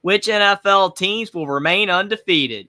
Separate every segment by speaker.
Speaker 1: Which NFL teams will remain undefeated?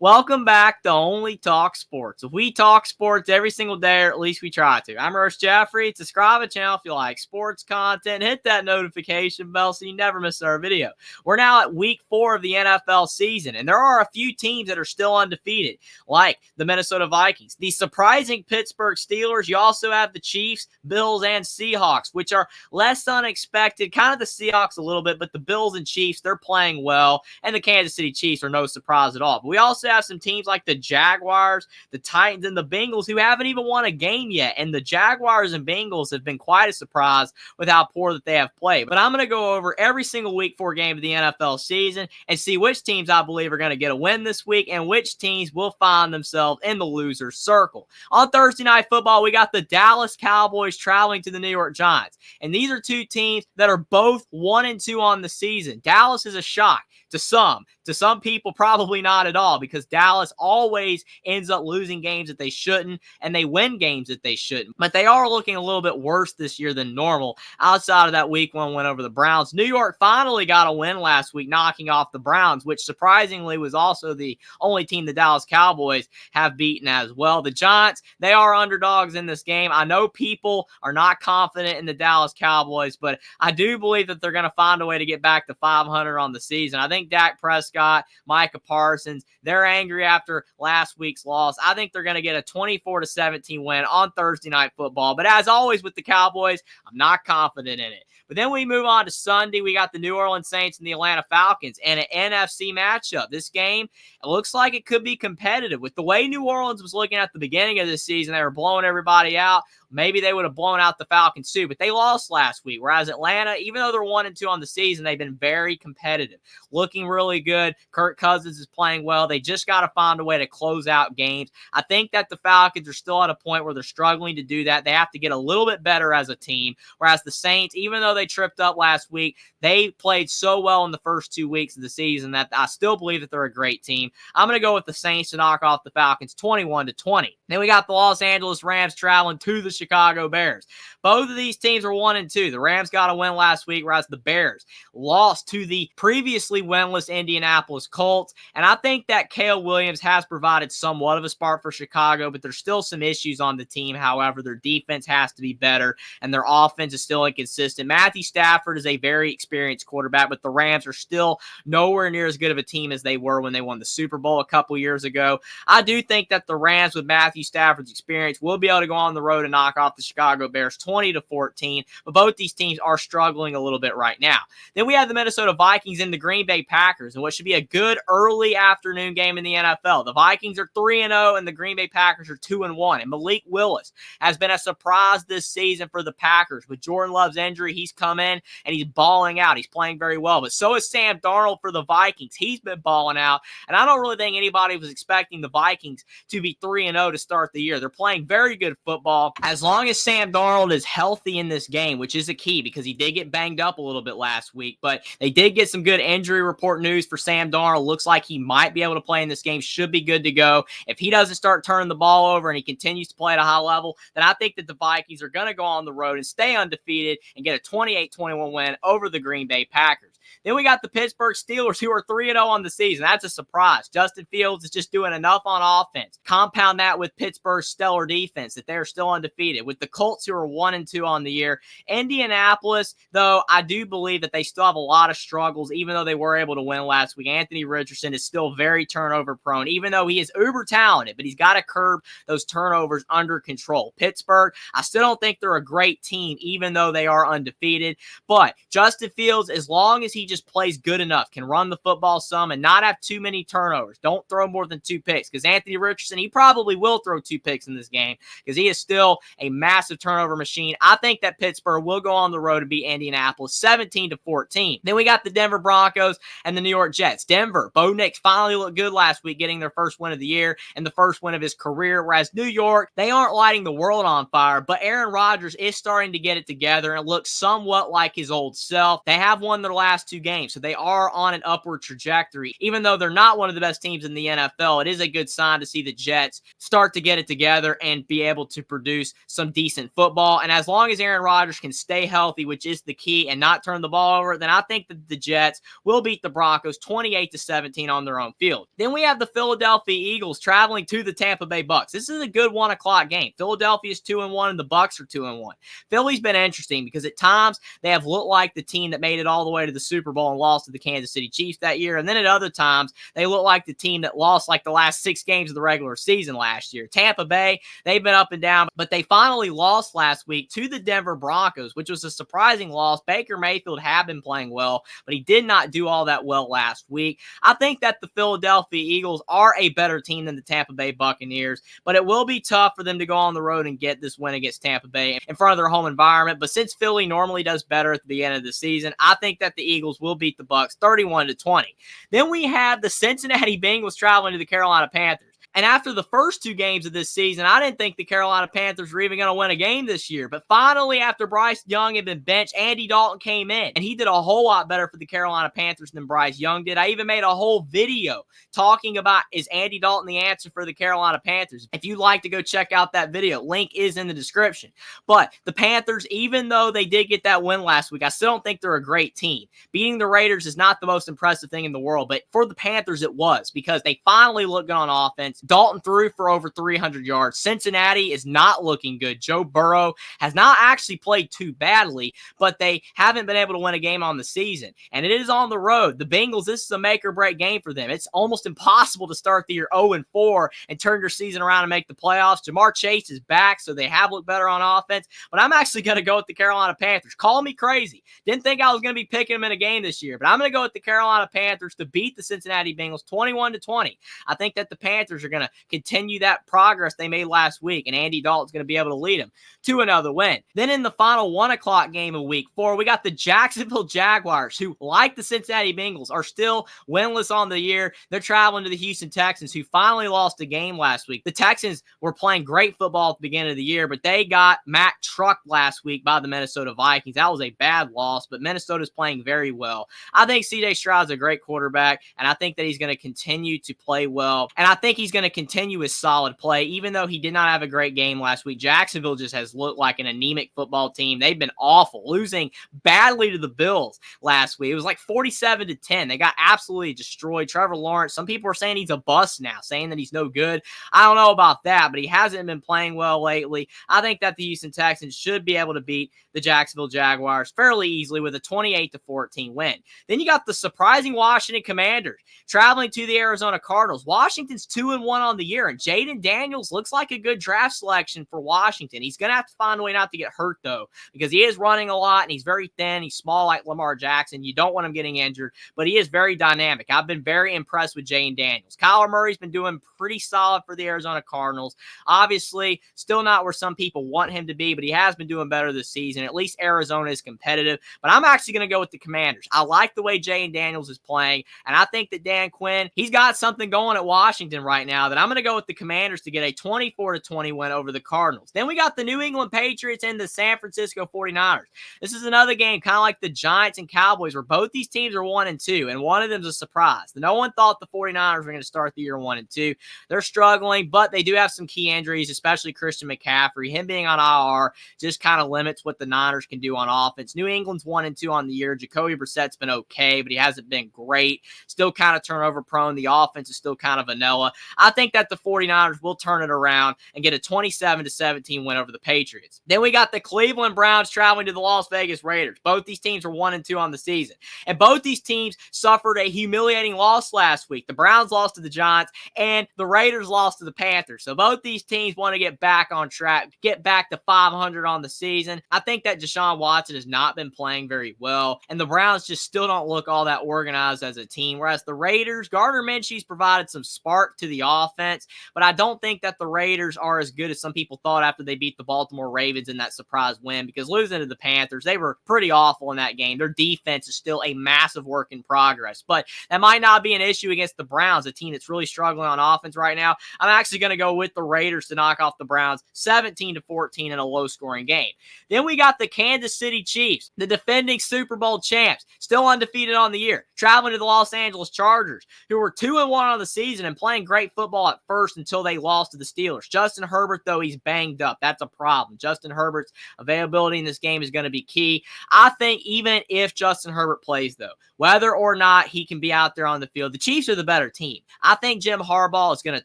Speaker 1: Welcome back to Only Talk Sports. If we talk sports every single day, or at least we try to. I'm Ernest Jeffrey. Subscribe to the channel if you like sports content. Hit that notification bell so you never miss our video. We're now at week 4 of the NFL season, and there are a few teams that are still undefeated, like the Minnesota Vikings, the surprising Pittsburgh Steelers. You also have the Chiefs, Bills, and Seahawks, which are less unexpected. Kind of the Seahawks a little bit, but the Bills and Chiefs, they're playing well, and the Kansas City Chiefs are no surprise at all. But we also have some teams like the Jaguars, the Titans, and the Bengals who haven't even won a game yet. And the Jaguars and Bengals have been quite a surprise with how poor that they have played. But I'm going to go over every single week 4 game of the NFL season and see which teams I believe are going to get a win this week and which teams will find themselves in the loser's circle. On Thursday Night Football, we got the Dallas Cowboys traveling to the New York Giants. And these are two teams that are both 1-2 on the season. Dallas is a shock to some. To some people, probably not at all, because Dallas always ends up losing games that they shouldn't, and they win games that they shouldn't. But they are looking a little bit worse this year than normal outside of that week 1 win over the Browns. New York finally got a win last week, knocking off the Browns, which surprisingly was also the only team the Dallas Cowboys have beaten as well. The Giants, they are underdogs in this game. I know people are not confident in the Dallas Cowboys, but I do believe that they're going to find a way to get back to 500 on the season. I think Dak Prescott, Micah Parsons, they're angry after last week's loss. I think they're going to get a 24-17 win on Thursday Night Football. But as always with the Cowboys, I'm not confident in it. But then we move on to Sunday. We got the New Orleans Saints and the Atlanta Falcons and an NFC matchup. This game, it looks like it could be competitive. With the way New Orleans was looking at the beginning of this season, they were blowing everybody out. Maybe they would have blown out the Falcons too, but they lost last week. Whereas Atlanta, even though they're 1-2 on the season, they've been very competitive, looking really good. Kirk Cousins is playing well. They just got to find a way to close out games. I think that the Falcons are still at a point where they're struggling to do that. They have to get a little bit better as a team. Whereas the Saints, even though they tripped up last week, they played so well in the first 2 weeks of the season that I still believe that they're a great team. I'm going to go with the Saints to knock off the Falcons 21-20. Then we got the Los Angeles Rams traveling to the Chicago Bears. Both of these teams are 1-2. The Rams got a win last week, whereas the Bears lost to the previously winless Indianapolis Colts. And I think that Cale Williams has provided somewhat of a spark for Chicago, but there's still some issues on the team. However, their defense has to be better, and their offense is still inconsistent. Matthew Stafford is a very experienced quarterback, but the Rams are still nowhere near as good of a team as they were when they won the Super Bowl a couple years ago. I do think that the Rams, with Matthew Stafford's experience, will be able to go on the road and knock off the Chicago Bears 20-14, but both these teams are struggling a little bit right now. Then we have the Minnesota Vikings and the Green Bay Packers, and what should be a good early afternoon game in the NFL. The Vikings are 3-0, and the Green Bay Packers are 2-1, and Malik Willis has been a surprise this season for the Packers. With Jordan Love's injury, he's come in, and he's balling out. He's playing very well, but so is Sam Darnold for the Vikings. He's been balling out, and I don't really think anybody was expecting the Vikings to be 3-0 to start the year. They're playing very good football. As long as Sam Darnold is healthy in this game, which is a key because he did get banged up a little bit last week, but they did get some good injury report news for Sam Darnold. Looks like he might be able to play in this game, should be good to go. If he doesn't start turning the ball over and he continues to play at a high level, then I think that the Vikings are going to go on the road and stay undefeated and get a 28-21 win over the Green Bay Packers. Then we got the Pittsburgh Steelers, who are 3-0 on the season. That's a surprise. Justin Fields is just doing enough on offense. Compound that with Pittsburgh's stellar defense that they're still undefeated. With the Colts, who are 1-2 on the year. Indianapolis, though, I do believe that they still have a lot of struggles, even though they were able to win last week. Anthony Richardson is still very turnover prone, even though he is uber talented, but he's got to curb those turnovers under control. Pittsburgh, I still don't think they're a great team, even though they are undefeated. But Justin Fields, as long as he just plays good enough, can run the football some and not have too many turnovers. Don't throw more than 2 picks, because Anthony Richardson, he probably will throw 2 picks in this game because he is still a massive turnover machine. I think that Pittsburgh will go on the road and beat Indianapolis 17-14. Then we got the Denver Broncos and the New York Jets. Denver, Bo Nix finally looked good last week, getting their first win of the year and the first win of his career, whereas New York, they aren't lighting the world on fire, but Aaron Rodgers is starting to get it together and looks somewhat like his old self. They have won their last 2 games, so they are on an upward trajectory. Even though they're not one of the best teams in the NFL, it is a good sign to see the Jets start to get it together and be able to produce some decent football. And as long as Aaron Rodgers can stay healthy, which is the key, and not turn the ball over, then I think that the Jets will beat the Broncos 28-17 on their own field. Then we have the Philadelphia Eagles traveling to the Tampa Bay Bucks. This is a good 1 o'clock game. Philadelphia is 2-1 and the Bucks are 2-1. Philly's been interesting because at times they have looked like the team that made it all the way to the Super Bowl and lost to the Kansas City Chiefs that year. And then at other times, they look like the team that lost like the last 6 games of the regular season last year. Tampa Bay, they've been up and down, but they finally lost last week to the Denver Broncos, which was a surprising loss. Baker Mayfield had been playing well, but he did not do all that well last week. I think that the Philadelphia Eagles are a better team than the Tampa Bay Buccaneers, but it will be tough for them to go on the road and get this win against Tampa Bay in front of their home environment. But since Philly normally does better at the beginning of the season, I think that the Eagles will beat the Bucks 31-20. Then we have the Cincinnati Bengals traveling to the Carolina Panthers. And after the first 2 games of this season, I didn't think the Carolina Panthers were even going to win a game this year. But finally, after Bryce Young had been benched, Andy Dalton came in. And he did a whole lot better for the Carolina Panthers than Bryce Young did. I even made a whole video talking about, is Andy Dalton the answer for the Carolina Panthers? If you'd like to go check out that video, link is in the description. But the Panthers, even though they did get that win last week, I still don't think they're a great team. Beating the Raiders is not the most impressive thing in the world. But for the Panthers, it was, because they finally looked good on offense. Dalton threw for over 300 yards. Cincinnati is not looking good. Joe Burrow has not actually played too badly, but they haven't been able to win a game on the season. And it is on the road. The Bengals, this is a make or break game for them. It's almost impossible to start the year 0-4 and turn your season around and make the playoffs. Ja'Marr Chase is back, so they have looked better on offense. But I'm actually going to go with the Carolina Panthers. Call me crazy. Didn't think I was going to be picking them in a game this year, but I'm going to go with the Carolina Panthers to beat the Cincinnati Bengals 21-20. I think that the Panthers are going to continue that progress they made last week, and Andy Dalton's going to be able to lead them to another win. Then in the final 1 o'clock game of week 4, we got the Jacksonville Jaguars, who, like the Cincinnati Bengals, are still winless on the year. They're traveling to the Houston Texans, who finally lost a game last week. The Texans were playing great football at the beginning of the year, but they got Mack trucked last week by the Minnesota Vikings. That was a bad loss, but Minnesota's playing very well. I think C.J. Stroud's a great quarterback, and I think that he's going to continue to play well, and I think he's going to continue his solid play, even though he did not have a great game last week. Jacksonville just has looked like an anemic football team. They've been awful, losing badly to the Bills last week. It was like 47-10. They got absolutely destroyed. Trevor Lawrence, some people are saying he's a bust now, saying that he's no good. I don't know about that, but he hasn't been playing well lately. I think that the Houston Texans should be able to beat the Jacksonville Jaguars fairly easily with a 28-14 win. Then you got the surprising Washington Commanders traveling to the Arizona Cardinals. Washington's 2-1 on the year, and Jaden Daniels looks like a good draft selection for Washington. He's going to have to find a way not to get hurt, though, because he is running a lot, and he's very thin. He's small like Lamar Jackson. You don't want him getting injured, but he is very dynamic. I've been very impressed with Jaden Daniels. Kyler Murray's been doing pretty solid for the Arizona Cardinals. Obviously, still not where some people want him to be, but he has been doing better this season. At least Arizona is competitive, but I'm actually going to go with the Commanders. I like the way Jaden Daniels is playing, and I think that Dan Quinn, he's got something going at Washington right now that I'm going to go with the Commanders to get a 24-20 win over the Cardinals. Then we got the New England Patriots and the San Francisco 49ers. This is another game kind of like the Giants and Cowboys, where both these teams are 1-2, and one of them is a surprise. No one thought the 49ers were going to start the year 1-2. They're struggling, but they do have some key injuries, especially Christian McCaffrey. Him being on IR just kind of limits what the Niners can do on offense. New England's 1-2 on the year. Jacoby Brissett's been okay, but he hasn't been great. Still kind of turnover prone. The offense is still kind of vanilla. I think that the 49ers will turn it around and get a 27-17 win over the Patriots. Then we got the Cleveland Browns traveling to the Las Vegas Raiders. Both these teams are 1-2 on the season, and both these teams suffered a humiliating loss last week. The Browns lost to the Giants, and the Raiders lost to the Panthers. So both these teams want to get back on track, get back to 500 on the season. I think that Deshaun Watson has not been playing very well, and the Browns just still don't look all that organized as a team, whereas the Raiders, Gardner Minshew's provided some spark to the offense, but I don't think that the Raiders are as good as some people thought after they beat the Baltimore Ravens in that surprise win, because losing to the Panthers, they were pretty awful in that game. Their defense is still a massive work in progress, but that might not be an issue against the Browns, a team that's really struggling on offense right now. I'm actually going to go with the Raiders to knock off the Browns 17-14 in a low-scoring game. Then we got the Kansas City Chiefs, the defending Super Bowl champs, still undefeated on the year, traveling to the Los Angeles Chargers, who were 2-1 on the season and playing great football at first until they lost to the Steelers. Justin Herbert, though, he's banged up. That's a problem. Justin Herbert's availability in this game is going to be key. I think even if Justin Herbert plays, though, whether or not he can be out there on the field, the Chiefs are the better team. I think Jim Harbaugh is going to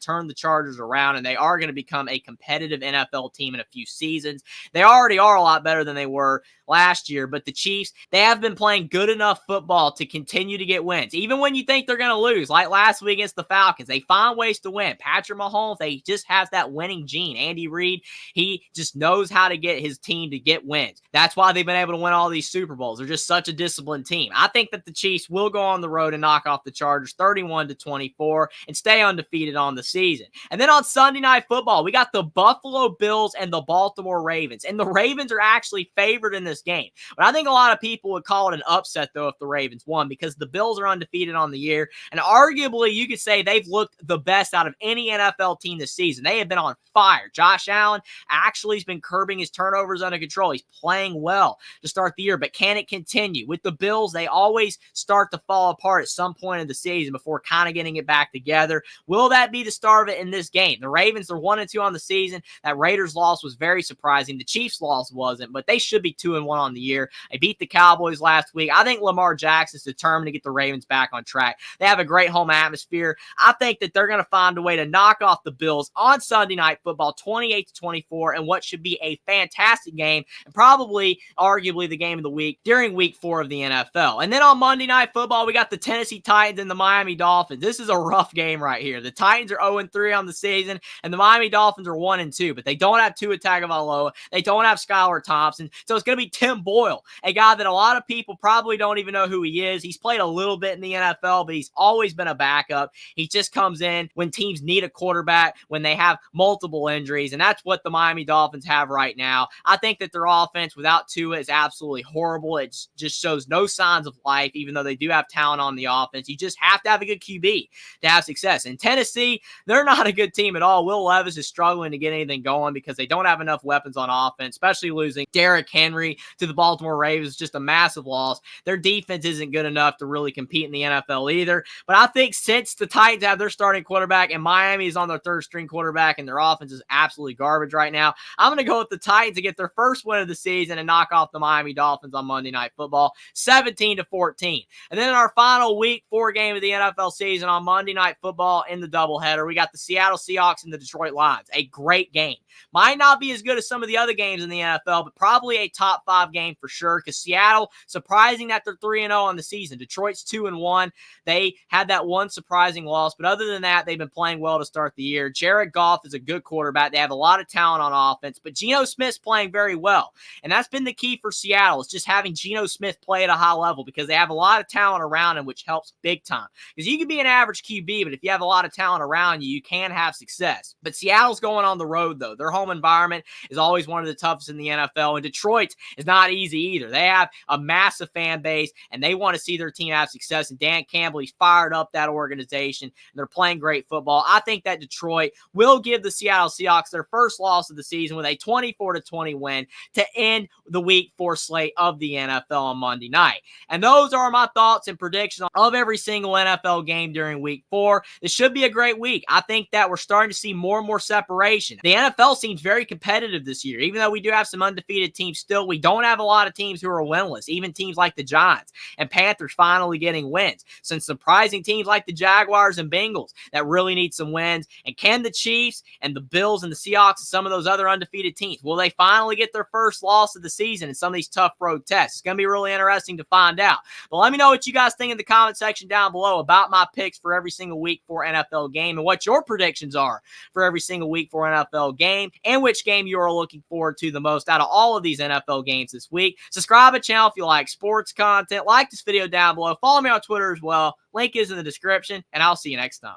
Speaker 1: turn the Chargers around, and they are going to become a competitive NFL team in a few seasons. They already are a lot better than they were last year, but the Chiefs, they have been playing good enough football to continue to get wins. Even when you think they're going to lose, like last week against the Falcons, they find ways to win. Patrick Mahomes, they just has that winning gene. Andy Reid, he just knows how to get his team to get wins. That's why they've been able to win all these Super Bowls. They're just such a disciplined team. I think that the Chiefs will go on the road and knock off the Chargers 31-24 and stay undefeated on the season. And then on Sunday Night Football, we got the Buffalo Bills and the Baltimore Ravens. And the Ravens are actually favored in this game. But I think a lot of people would call it an upset, though, if the Ravens won, because the Bills are undefeated on the year. And arguably, you could say they've looked the best out of any NFL team this season. They have been on fire. Josh Allen actually has been curbing his turnovers under control. He's playing well to start the year, but can it continue? With the Bills, they always start to fall apart at some point in the season before kind of getting it back together. Will that be the start of it in this game? The Ravens are 1-2 on the season. That Raiders loss was very surprising. The Chiefs loss wasn't, but they should be 2-1 on the year. They beat the Cowboys last week. I think Lamar Jackson's determined to get the Ravens back on track. They have a great home atmosphere. I think that they're going to find a way to knock off the Bills on Sunday Night Football 28-24 and what should be a fantastic game and probably arguably the game of the week during week 4 of the NFL. And then on Monday Night Football, we got the Tennessee Titans and the Miami Dolphins. This is a rough game right here. The Titans are 0-3 on the season and the Miami Dolphins are 1-2, but they don't have Tua Tagovailoa. They don't have Skylar Thompson. So it's going to be Tim Boyle, a guy that a lot of people probably don't even know who he is. He's played a little bit in the NFL, but he's always been a backup. He just comes in when teams need a quarterback, when they have multiple injuries, and that's what the Miami Dolphins have right now. I think that their offense without Tua is absolutely horrible. It just shows no signs of life, even though they do have talent on the offense. You just have to have a good QB to have success. In Tennessee, they're not a good team at all. Will Levis is struggling to get anything going because they don't have enough weapons on offense, especially losing Derrick Henry to the Baltimore Ravens is just a massive loss. Their defense isn't good enough to really compete in the NFL either. But I think since the Titans have their starting quarterback and Miami is on their third string quarterback and their offense is absolutely garbage right now, I'm going to go with the Titans to get their first win of the season and knock off the Miami Dolphins on Monday Night Football 17-14. And then in our final week 4 game of the NFL season on Monday Night Football in the doubleheader, we got the Seattle Seahawks and the Detroit Lions. A great game. Might not be as good as some of the other games in the NFL, but probably a top 5 game for sure because Seattle, surprising that they're 3-0 on the season. Detroit's 2-1. They had that one surprising loss, but other than that, they've been playing well to start the year. Jared Goff is a good quarterback. They have a lot of talent on offense, but Geno Smith's playing very well, and that's been the key for Seattle is just having Geno Smith play at a high level because they have a lot of talent around him, which helps big time. Because you can be an average QB, but if you have a lot of talent around you, you can have success. But Seattle's going on the road, though. Their home environment is always one of the toughest in the NFL, and Detroit is not easy either. They have a massive fan base, and they want to see their team have success, and Dan Campbell, he's fired up that organization, and they're playing great football. I think that Detroit will give the Seattle Seahawks their first loss of the season with a 24-20 win to end the week 4 slate of the NFL on Monday night. And those are my thoughts and predictions of every single NFL game during week 4. This should be a great week. I think that we're starting to see more and more separation. The NFL seems very competitive this year. Even though we do have some undefeated teams still, we don't have a lot of teams who are winless. Even teams like the Giants and Panthers finally getting wins. Some surprising teams like the Jaguars and Bengals that really need some wins. And can the Chiefs and the Bills and the Seahawks and some of those other undefeated teams, will they finally get their first loss of the season in some of these tough road tests? It's going to be really interesting to find out. But let me know what you guys think in the comment section down below about my picks for every single week for NFL game and what your predictions are for every single week for NFL game and which game you are looking forward to the most out of all of these NFL games this week. Subscribe to the channel if you like sports content. Like this video down below. Follow me on Twitter as well. Link is in the description, and I'll see you next time.